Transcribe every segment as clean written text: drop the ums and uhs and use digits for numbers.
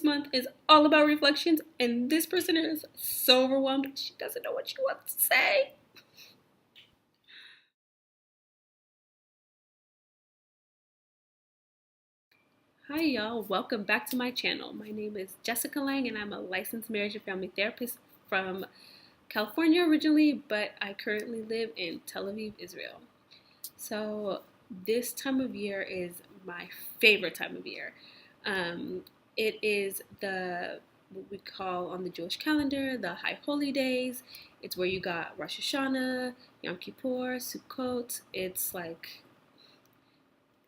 month is all about reflections, and this person is so overwhelmed, she doesn't know what she wants to say. Hi y'all, welcome back to my channel. My name is Jessica Lang and I'm a licensed marriage and family therapist from California originally, but I currently live in Tel Aviv, Israel. So this time of year is my favorite time of year. It is the what we call on the Jewish calendar the High Holy Days. It's where you got Rosh Hashanah, Yom Kippur, Sukkot. It's like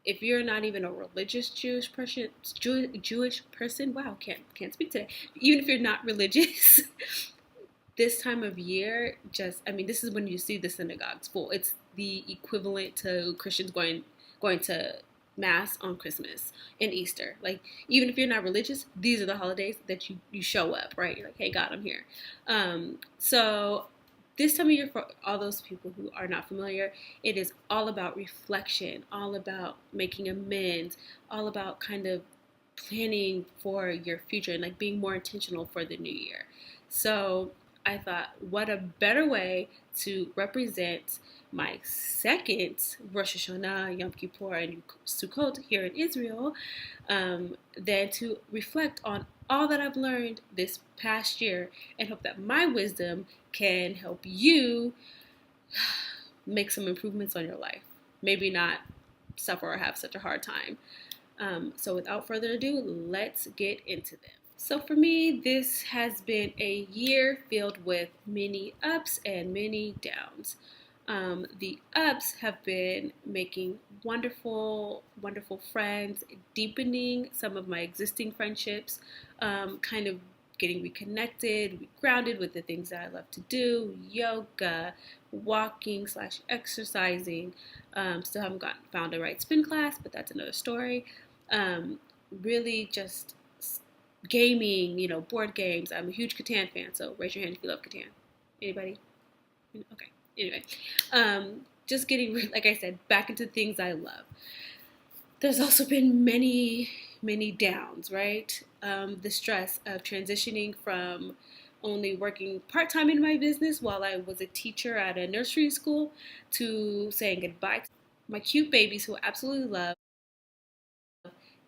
if you're not even a religious Jewish person, wow, can't speak today. Even if you're not religious, this time of year, this is when you see the synagogues full. It's the equivalent to Christians going to mass on Christmas and Easter. Like, even if you're not religious, these are the holidays that you show up, right? You're like, hey, God, I'm here. So this time of year, for all those people who are not familiar, it is all about reflection, all about making amends, all about kind of planning for your future and like being more intentional for the new year. So I thought, what a better way to represent my second Rosh Hashanah, Yom Kippur, and Sukkot here in Israel than to reflect on all that I've learned this past year and hope that my wisdom can help you make some improvements on your life. Maybe not suffer or have such a hard time. So without further ado, let's get into them. So for me, this has been a year filled with many ups and many downs. The ups have been making wonderful, wonderful friends, deepening some of my existing friendships, kind of getting reconnected, grounded with the things that I love to do, yoga, walking slash exercising. Still haven't found a right spin class, but that's another story. Really just gaming, board games. I'm a huge Catan fan, so raise your hand if you love Catan. Anybody? Okay. Anyway, just getting, like I said, back into things I love. There's also been many, many downs, right? The stress of transitioning from only working part-time in my business while I was a teacher at a nursery school to saying goodbye to my cute babies who I absolutely love,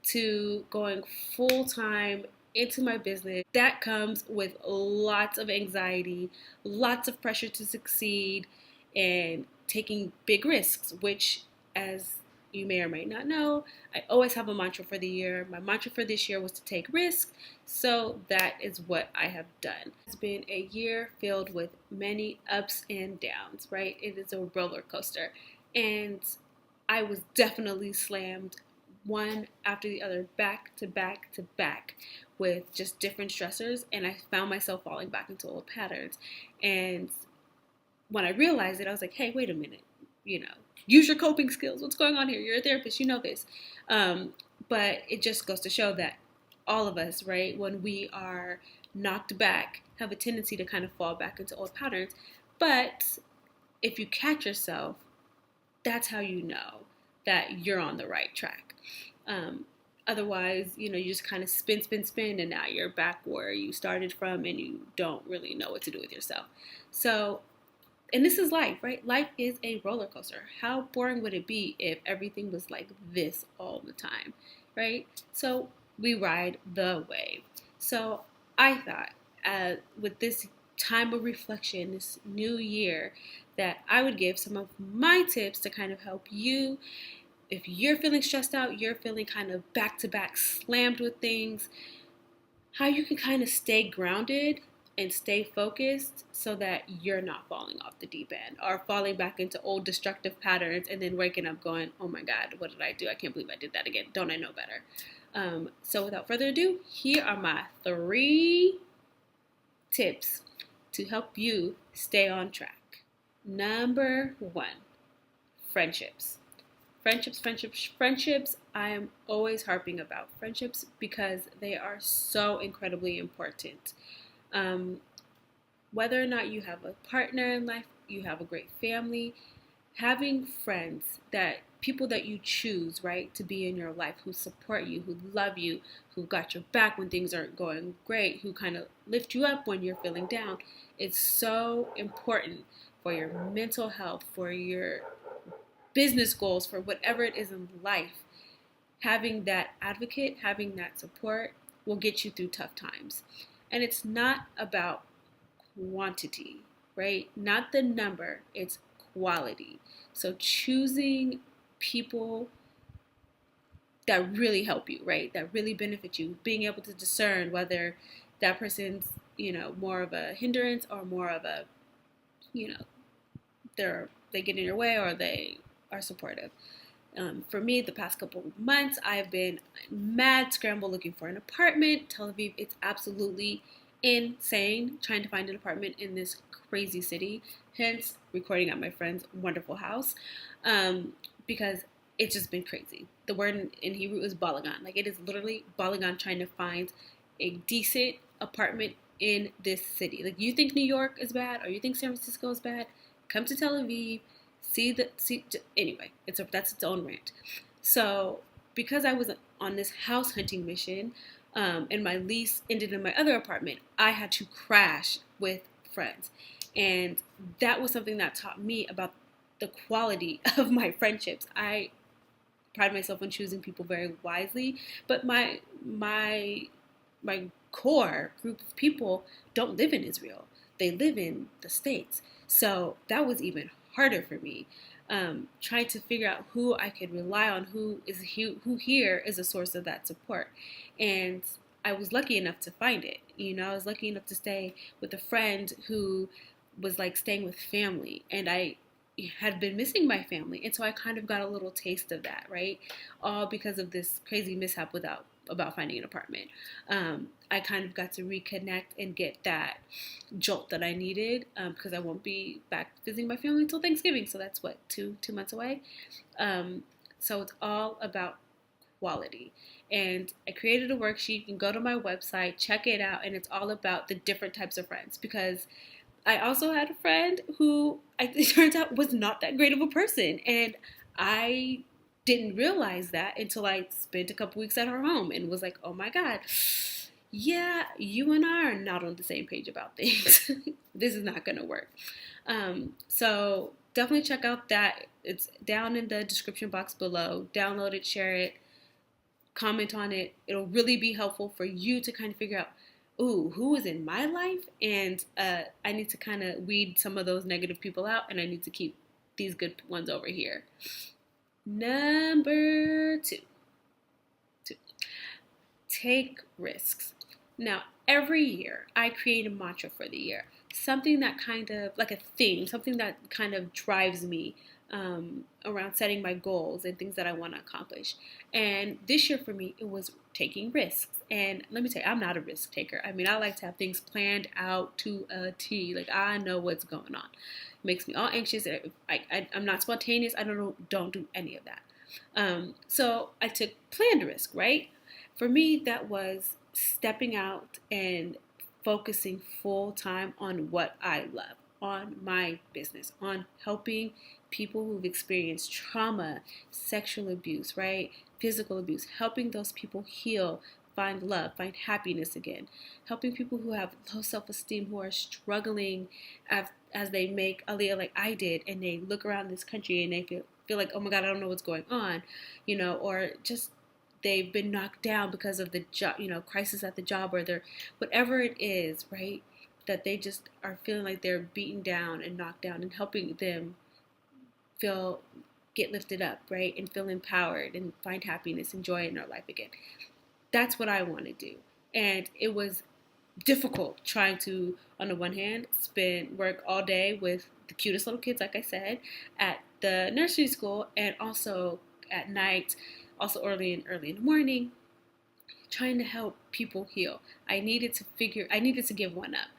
to going full-time into my business. That comes with lots of anxiety, lots of pressure to succeed, and taking big risks, which, as you may or may not know, I always have a mantra for the year. My mantra for this year was to take risks, so that is what I have done. It's been a year filled with many ups and downs, right? It is a roller coaster, and I was definitely slammed one after the other, back to back to back, with just different stressors, and I found myself falling back into old patterns. And when I realized it, I was like, hey, wait a minute, use your coping skills. What's going on here? You're a therapist, you know this. But it just goes to show that all of us, right, when we are knocked back, have a tendency to kind of fall back into old patterns. But if you catch yourself, that's how you know that you're on the right track. Otherwise, you just kind of spin, and now you're back where you started from and you don't really know what to do with yourself. So, and this is life, right? Life is a roller coaster. How boring would it be if everything was like this all the time, right? So we ride the wave. So I thought with this time of reflection, this new year, that I would give some of my tips to kind of help you. If you're feeling stressed out, you're feeling kind of back to back slammed with things, how you can kind of stay grounded and stay focused so that you're not falling off the deep end or falling back into old destructive patterns and then waking up going, oh my God, what did I do? I can't believe I did that again. Don't I know better? So without further ado, here are my 3 tips to help you stay on track. Number 1, friendships. Friendships. I am always harping about friendships because they are so incredibly important. Whether or not you have a partner in life, you have a great family, having friends that people that you choose, right, to be in your life, who support you, who love you, who got your back when things aren't going great, who kind of lift you up when you're feeling down. It's so important for your mental health, for your business goals, for whatever it is in life. Having that advocate, having that support will get you through tough times. And it's not about quantity, right? Not the number, it's quality. So choosing people that really help you, right? That really benefit you, being able to discern whether that person's, more of a hindrance or more of a, you know, they get in your way or they are supportive. For me, the past couple of months, I've been mad scramble looking for an apartment. Tel Aviv, it's absolutely insane trying to find an apartment in this crazy city. Hence, recording at my friend's wonderful house, because it's just been crazy. The word in Hebrew is balagan. Like, it is literally balagan trying to find a decent apartment in this city. Like, you think New York is bad or you think San Francisco is bad, come to Tel Aviv. Anyway, that's its own rant. So because I was on this house hunting mission, and my lease ended in my other apartment, I had to crash with friends, and that was something that taught me about the quality of my friendships. I pride myself on choosing people very wisely, but my core group of people don't live in Israel. They live in the States. So that was even harder for me, trying to figure out who I could rely on, who here is a source of that support. And I was lucky enough to find it. I was lucky enough to stay with a friend who was like staying with family, and I had been missing my family, and so I kind of got a little taste of that, right? All because of this crazy mishap about finding an apartment. I kind of got to reconnect and get that jolt that I needed, because I won't be back visiting my family until Thanksgiving. So that's what, two months away. So it's all about quality. And I created a worksheet. You can go to my website, check it out, and it's all about the different types of friends, because I also had a friend who it turns out was not that great of a person, and I didn't realize that until I spent a couple weeks at her home and was like, oh my God, yeah, you and I are not on the same page about things. This is not going to work. So definitely check out that. It's down in the description box below. Download it, share it, comment on it. It'll really be helpful for you to kind of figure out, ooh, who is in my life? And I need to kind of weed some of those negative people out, and I need to keep these good ones over here. Number two, take risks. Now, every year I create a mantra for the year, something that kind of like a theme, something that kind of drives me around setting my goals and things that I want to accomplish. And this year for me, it was taking risks. And let me tell you, I'm not a risk taker. I mean, I like to have things planned out to a T. Like, I know what's going on. It makes me all anxious. I'm not spontaneous. I don't do any of that. So I took planned risk, right? For me, that was stepping out and focusing full time on what I love, on my business, on helping people who've experienced trauma, sexual abuse, right? Physical abuse, helping those people heal, find love, find happiness again, helping people who have low self-esteem, who are struggling as they make Aliyah like I did, and they look around this country and they feel like, oh my God, I don't know what's going on, or just they've been knocked down because of the job, crisis at the job, or they're, whatever it is, right? That they just are feeling like they're beaten down and knocked down, and helping them get lifted up, right? And feel empowered and find happiness and joy in their life again. That's what I want to do. And it was difficult trying to, on the one hand, work all day with the cutest little kids, like I said, at the nursery school, and also at night, also early in the morning, trying to help people heal. I needed to give one up.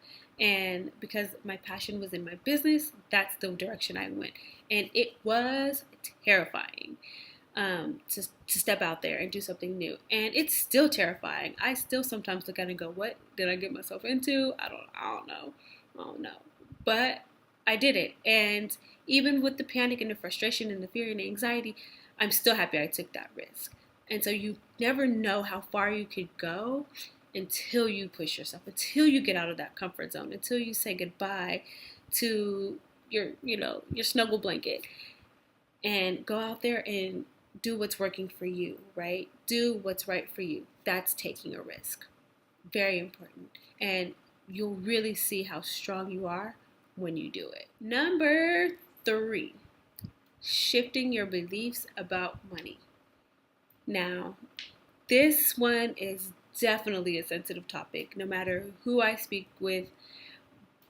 And because my passion was in my business, that's the direction I went. And it was terrifying to step out there and do something new. And it's still terrifying. I still sometimes look at it and go, what did I get myself into? I don't know. But I did it. And even with the panic and the frustration and the fear and the anxiety, I'm still happy I took that risk. And so you never know how far you could go until you push yourself, until you get out of that comfort zone, until you say goodbye to your snuggle blanket and go out there and do what's working for you, right? Do what's right for you. That's taking a risk. Very important. And you'll really see how strong you are when you do it. Number 3, shifting your beliefs about money. Now, this one is definitely a sensitive topic. No matter who I speak with,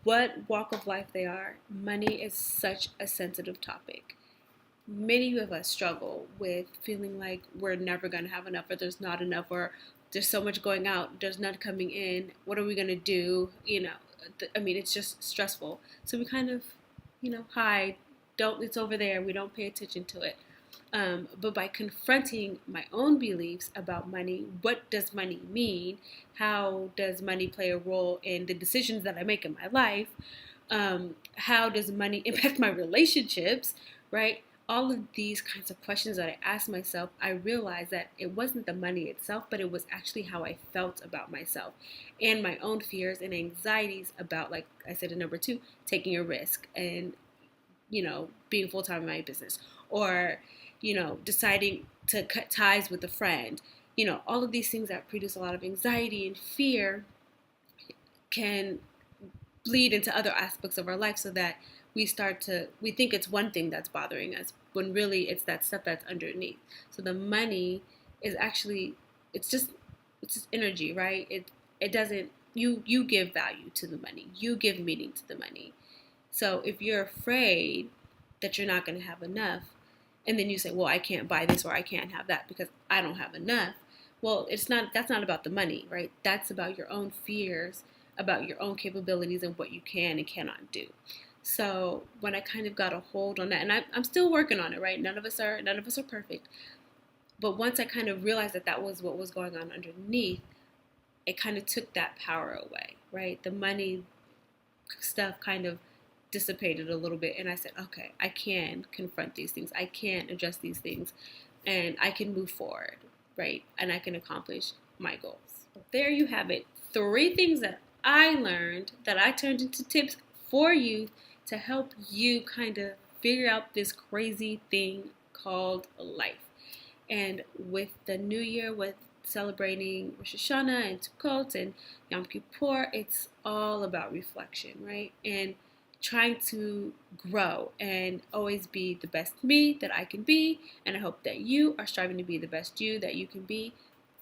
what walk of life they are, money is such a sensitive topic. Many of us struggle with feeling like we're never going to have enough, or there's not enough, or there's so much going out, there's none coming in. What are we going to do? It's just stressful. So we kind of, hide. It's over there. We don't pay attention to it. But by confronting my own beliefs about money, what does money mean? How does money play a role in the decisions that I make in my life? How does money impact my relationships, right? All of these kinds of questions that I asked myself, I realized that it wasn't the money itself, but it was actually how I felt about myself and my own fears and anxieties about, like I said in number 2, taking a risk and, being full-time in my business, or, deciding to cut ties with a friend. All of these things that produce a lot of anxiety and fear can bleed into other aspects of our life, so that we think it's one thing that's bothering us, when really it's that stuff that's underneath. So the money is actually, it's just energy, right? It doesn't, you give value to the money. You give meaning to the money. So if you're afraid that you're not going to have enough, and then you say, well, I can't buy this or I can't have that because I don't have enough. Well, that's not about the money, right? That's about your own fears, about your own capabilities and what you can and cannot do. So when I kind of got a hold on that, and I'm still working on it, right? None of us are perfect. But once I kind of realized that was what was going on underneath, it kind of took that power away, right? The money stuff kind of dissipated a little bit, and I said, okay, I can confront these things. I can address these things, and I can move forward, right? And I can accomplish my goals. There you have it. 3 things that I learned that I turned into tips for you to help you kind of figure out this crazy thing called life. And with the new year, with celebrating Rosh Hashanah and Sukkot and Yom Kippur, it's all about reflection, right? And trying to grow and always be the best me that I can be. And I hope that you are striving to be the best you that you can be,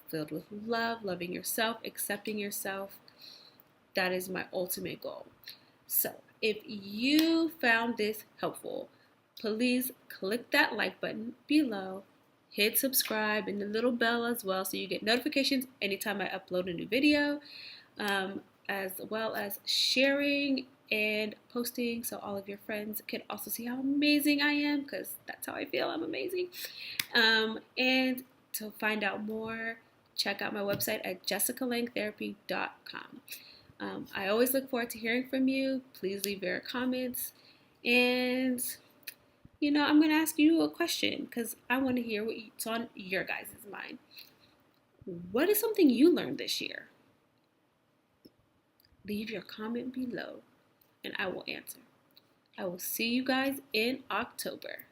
filled with love, loving yourself, accepting yourself. That is my ultimate goal. So if you found this helpful, please click that like button below, hit subscribe and the little bell as well, so you get notifications anytime I upload a new video, as well as sharing and posting so all of your friends can also see how amazing I am, because that's how I feel. I'm amazing. And to find out more, check out my website at jessicalangtherapy.com. I always look forward to hearing from you. Please leave your comments. And, I'm going to ask you a question, because I want to hear what's on your guys' mind. What is something you learned this year? Leave your comment below, and I will answer. I will see you guys in October.